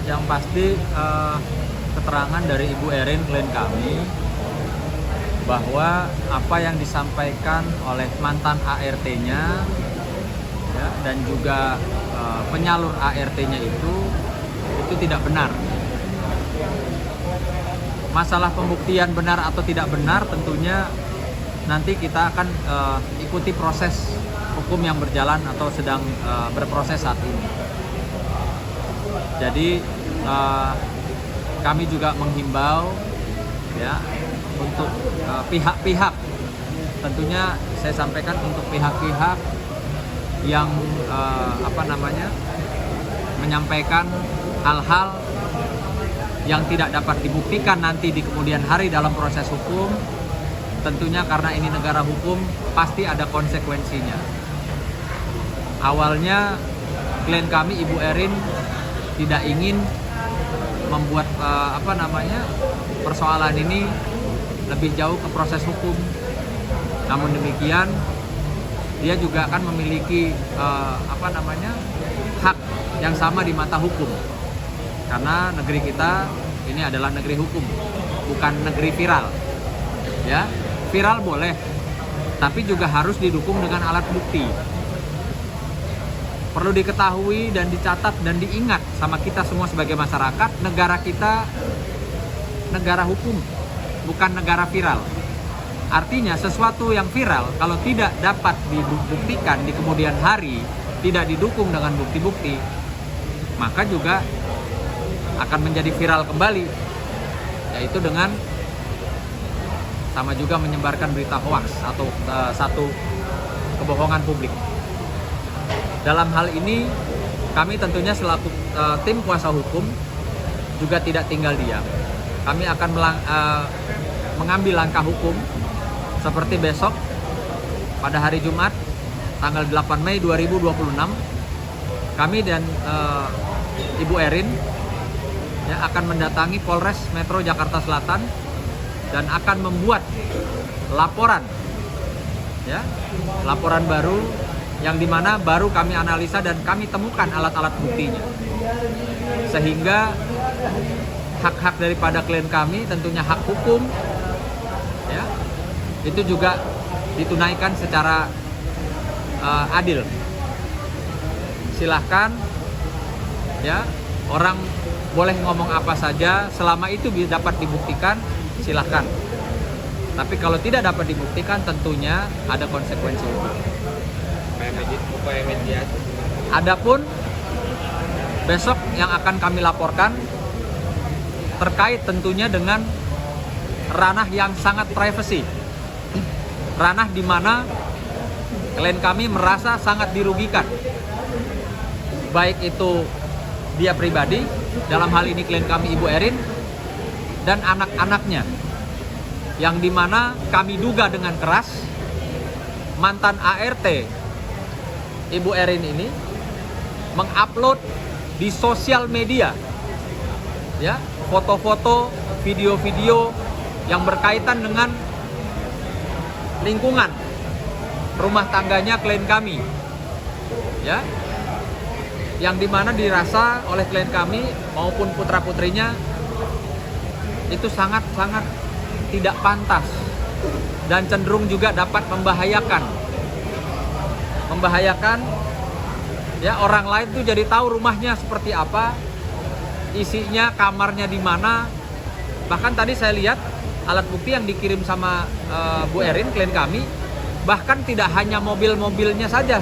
Yang pasti keterangan dari Ibu Erin klien kami bahwa apa yang disampaikan oleh mantan ART-nya ya, dan juga penyalur ART-nya itu tidak benar. Masalah pembuktian benar atau tidak benar tentunya nanti kita akan ikuti proses hukum yang berjalan atau sedang berproses saat ini. Jadi kami juga menghimbau ya untuk pihak-pihak, tentunya saya sampaikan untuk pihak-pihak yang menyampaikan hal-hal yang tidak dapat dibuktikan nanti di kemudian hari dalam proses hukum, tentunya karena ini negara hukum pasti ada konsekuensinya. Awalnya klien kami Ibu Erin tidak ingin membuat persoalan ini lebih jauh ke proses hukum. Namun demikian dia juga akan memiliki hak yang sama di mata hukum. Karena negeri kita ini adalah negeri hukum, bukan negeri viral. Ya, viral boleh, tapi juga harus didukung dengan alat bukti. Perlu diketahui dan dicatat dan diingat sama kita semua sebagai masyarakat, negara kita negara hukum, bukan negara viral. Artinya sesuatu yang viral kalau tidak dapat dibuktikan di kemudian hari, tidak didukung dengan bukti-bukti, maka juga akan menjadi viral kembali, yaitu dengan sama juga menyebarkan berita hoaks atau satu kebohongan publik. Dalam hal ini kami tentunya selaku tim kuasa hukum juga tidak tinggal diam. Kami akan mengambil langkah hukum seperti besok pada hari Jumat tanggal 8 Mei 2026 kami dan Ibu Erin ya, akan mendatangi Polres Metro Jakarta Selatan dan akan membuat laporan baru yang dimana baru kami analisa dan kami temukan alat-alat buktinya, sehingga hak-hak daripada klien kami tentunya hak hukum ya, itu juga ditunaikan secara adil. Silahkan ya, orang boleh ngomong apa saja selama itu dapat dibuktikan, silahkan. Tapi kalau tidak dapat dibuktikan tentunya ada konsekuensi hukum. Upaya mediasi. Adapun besok yang akan kami laporkan terkait tentunya dengan ranah yang sangat privacy. Ranah di mana klien kami merasa sangat dirugikan. Baik itu dia pribadi, dalam hal ini klien kami Ibu Erin, dan anak-anaknya, yang dimana kami duga dengan keras mantan ART Ibu Erin ini mengupload di sosial media ya, foto-foto, video-video yang berkaitan dengan lingkungan rumah tangganya klien kami ya, yang dimana dirasa oleh klien kami maupun putra-putrinya itu sangat-sangat tidak pantas dan cenderung juga dapat membahayakan ya, orang lain tuh jadi tahu rumahnya seperti apa, isinya, kamarnya di mana. Bahkan tadi saya lihat alat bukti yang dikirim sama Bu Erin klien kami, bahkan tidak hanya mobil-mobilnya saja,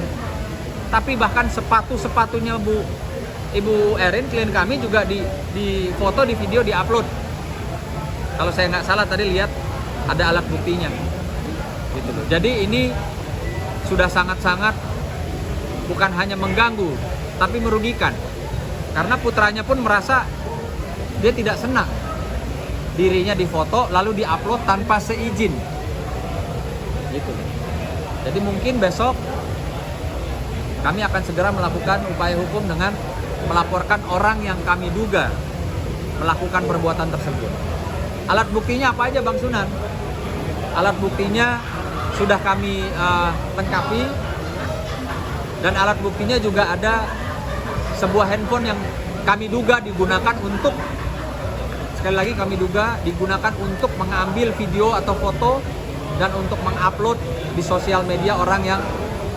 tapi bahkan sepatu-sepatunya Ibu Erin klien kami juga di foto, di video, di upload. Kalau saya nggak salah tadi lihat ada alat buktinya gitu loh. Jadi ini sudah sangat-sangat bukan hanya mengganggu tapi merugikan, karena putranya pun merasa dia tidak senang dirinya difoto lalu diupload tanpa seizin gitu. Jadi mungkin besok kami akan segera melakukan upaya hukum dengan melaporkan orang yang kami duga melakukan perbuatan tersebut. Alat buktinya apa aja Bang Sunan? Alat buktinya sudah kami lengkapi, dan alat buktinya juga ada sebuah handphone yang kami duga digunakan untuk, sekali lagi kami duga digunakan untuk mengambil video atau foto dan untuk mengupload di sosial media orang yang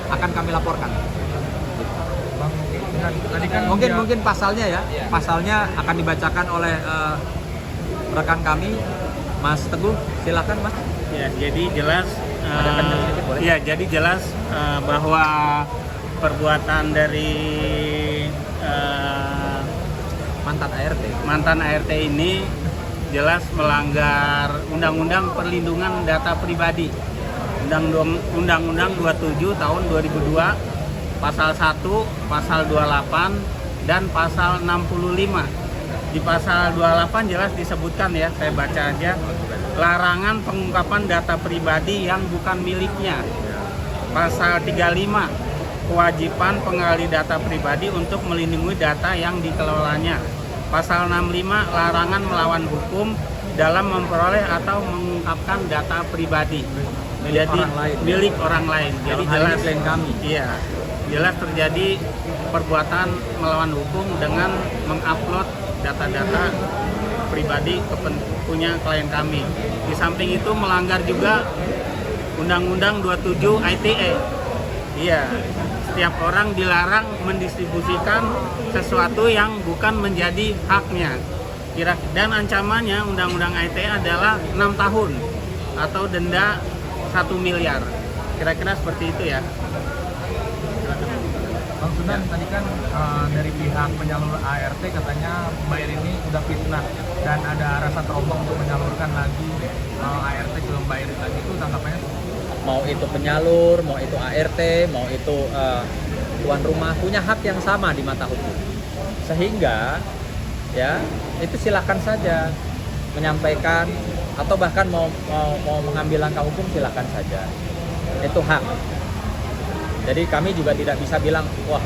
akan kami laporkan. Bang, tadi kan Mungkin pasalnya ya, pasalnya akan dibacakan oleh rekan kami, Mas Teguh, silakan Mas. Ya, jadi jelas Ada kencang sedikit, boleh? ya, jadi jelas bahwa perbuatan dari Mantan ART. ART ini jelas melanggar Undang-Undang Perlindungan Data Pribadi. Undang-Undang 27 tahun 2002, pasal 1, pasal 28 dan pasal 65. Di pasal 28 jelas disebutkan ya, saya baca aja. Larangan pengungkapan data pribadi yang bukan miliknya. Pasal 35, kewajiban pengali data pribadi untuk melindungi data yang dikelolanya. Pasal 65, larangan melawan hukum dalam memperoleh atau mengungkapkan data pribadi. Jadi milik orang lain. Jadi jelas klien kami. Iya, jelas terjadi perbuatan melawan hukum dengan mengupload data-data pribadi punya klien kami. Di samping itu melanggar juga Undang-Undang 27 ITE. Iya, setiap orang dilarang mendistribusikan sesuatu yang bukan menjadi haknya. Dan ancamannya Undang-Undang ITE adalah 6 tahun atau denda 1 miliar. Kira-kira seperti itu ya. Bang Sunan, tadi kan dari pihak penyalur ART katanya Mbak Erin ini udah fitnah dan ada rasa terombang untuk menyalurkan lagi ART ke Mbak Erin lagi, itu tanggapannya? Mau itu penyalur, mau itu ART, mau itu tuan rumah, punya hak yang sama di mata hukum. Sehingga ya itu silakan saja menyampaikan atau bahkan mau mengambil langkah hukum, silakan saja. Itu hak. Jadi kami juga tidak bisa bilang wah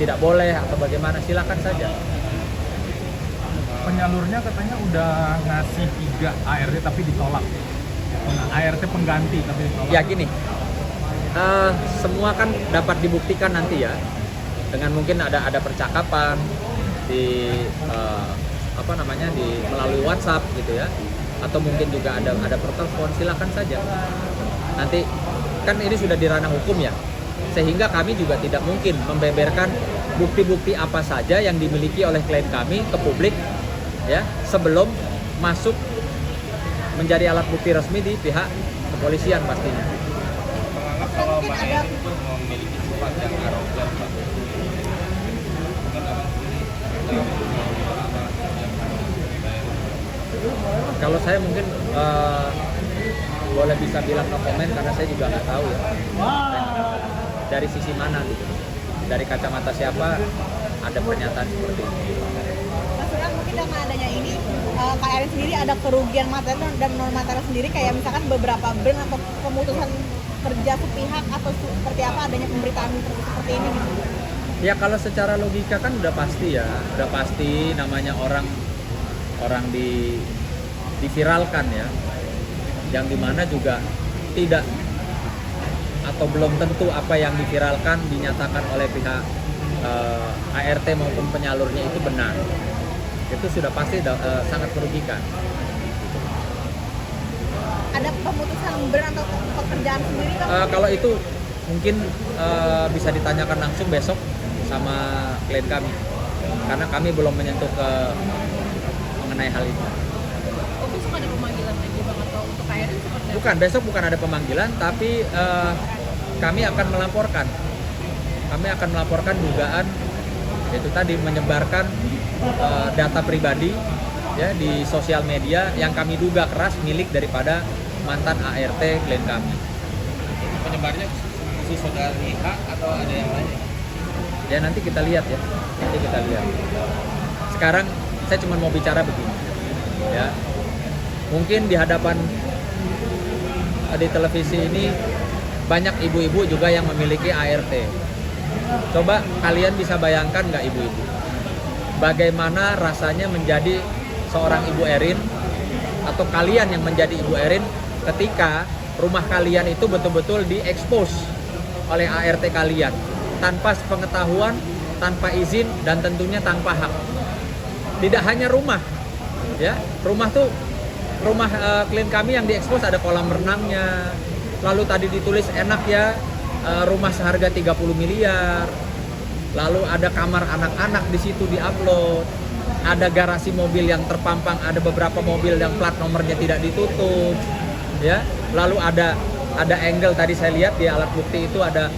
tidak boleh atau bagaimana, silakan saja. Penyalurnya katanya udah ngasih 3 ART tapi ditolak. ART pengganti tapi ditolak. Ya gini, semua kan dapat dibuktikan nanti ya, dengan mungkin ada percakapan di melalui WhatsApp gitu ya, atau mungkin juga ada pertelepon, silakan saja. Nanti kan ini sudah di ranah hukum ya, sehingga kami juga tidak mungkin membeberkan bukti-bukti apa saja yang dimiliki oleh klien kami ke publik ya sebelum masuk menjadi alat bukti resmi di pihak kepolisian pastinya. Menganggap kalau Mbak Erin itu memiliki sifat yang arogan, Pak. Kalau saya mungkin boleh bisa bilang no comment karena saya juga nggak tahu ya dari sisi mana gitu, dari kacamata siapa ada pernyataan seperti ini. Mas Sunan, mungkin dengan adanya ini Kak Erin sendiri ada kerugian material dan non material sendiri, kayak misalkan beberapa brand atau pemutusan kerja sepihak atau seperti apa adanya pemberitaan seperti ini gitu. Ya kalau secara logika kan udah pasti ya, udah pasti namanya orang diviralkan ya, yang dimana juga tidak atau belum tentu apa yang diviralkan dinyatakan oleh pihak ART maupun penyalurnya itu benar. Itu sudah pasti sangat merugikan. Ada pemutusan brand atau pekerjaan sendiri kan? Kalau itu mungkin bisa ditanyakan langsung besok sama klien kami, karena kami belum menyentuh ke mengenai hal itu. Besok ada pemanggilan lagi Bang, atau untuk KRI seperti apa? Bukan, besok bukan ada pemanggilan, tapi kami akan melaporkan. Kami akan melaporkan dugaan itu tadi menyebarkan data pribadi ya di sosial media yang kami duga keras milik daripada mantan ART klien kami. Penyebarnya khusus saudara H atau ada yang lain? Ya nanti kita lihat ya, nanti kita lihat. Sekarang saya cuma mau bicara begini, ya. Mungkin di hadapan di televisi ini banyak ibu-ibu juga yang memiliki ART. Coba kalian bisa bayangkan nggak ibu-ibu, bagaimana rasanya menjadi seorang Ibu Erin atau kalian yang menjadi Ibu Erin ketika rumah kalian itu betul-betul diekspos oleh ART kalian tanpa sepengetahuan tanpa izin, dan tentunya tanpa hak. Tidak hanya rumah, ya, rumah klien kami yang diekspos ada kolam renangnya. Lalu tadi ditulis enak ya, rumah seharga 30 miliar. Lalu ada kamar anak-anak di situ diupload. Ada garasi mobil yang terpampang, ada beberapa mobil yang plat nomornya tidak ditutup, ya. Lalu ada angle tadi saya lihat di alat bukti itu ada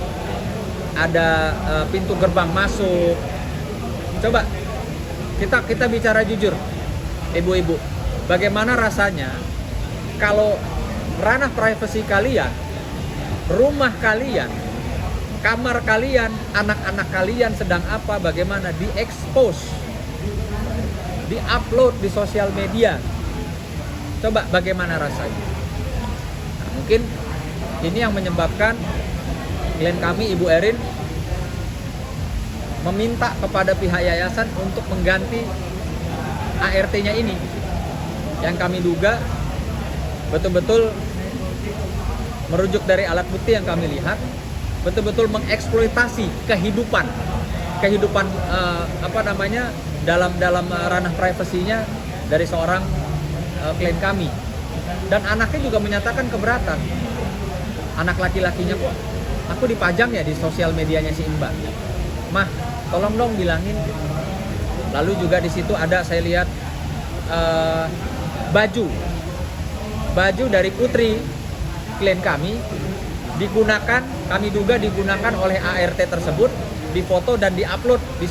pintu gerbang masuk. Coba kita bicara jujur, ibu-ibu, bagaimana rasanya kalau ranah privasi kalian, rumah kalian, kamar kalian, anak-anak kalian sedang apa, bagaimana diekspos, diupload di sosial media. Coba bagaimana rasanya? Nah, mungkin ini yang menyebabkan klien kami, Ibu Erin, meminta kepada pihak yayasan untuk mengganti ART-nya ini. Yang kami duga betul-betul merujuk dari alat bukti yang kami lihat, betul-betul mengeksploitasi kehidupan dalam ranah privasinya dari seorang klien kami. Dan anaknya juga menyatakan keberatan. Anak laki-lakinya, kok aku dipajang ya di sosial medianya si Mbak. Mah, tolong dong bilangin. Lalu juga di situ ada, saya lihat baju dari putri klien kami kami duga digunakan oleh ART tersebut, difoto dan diupload di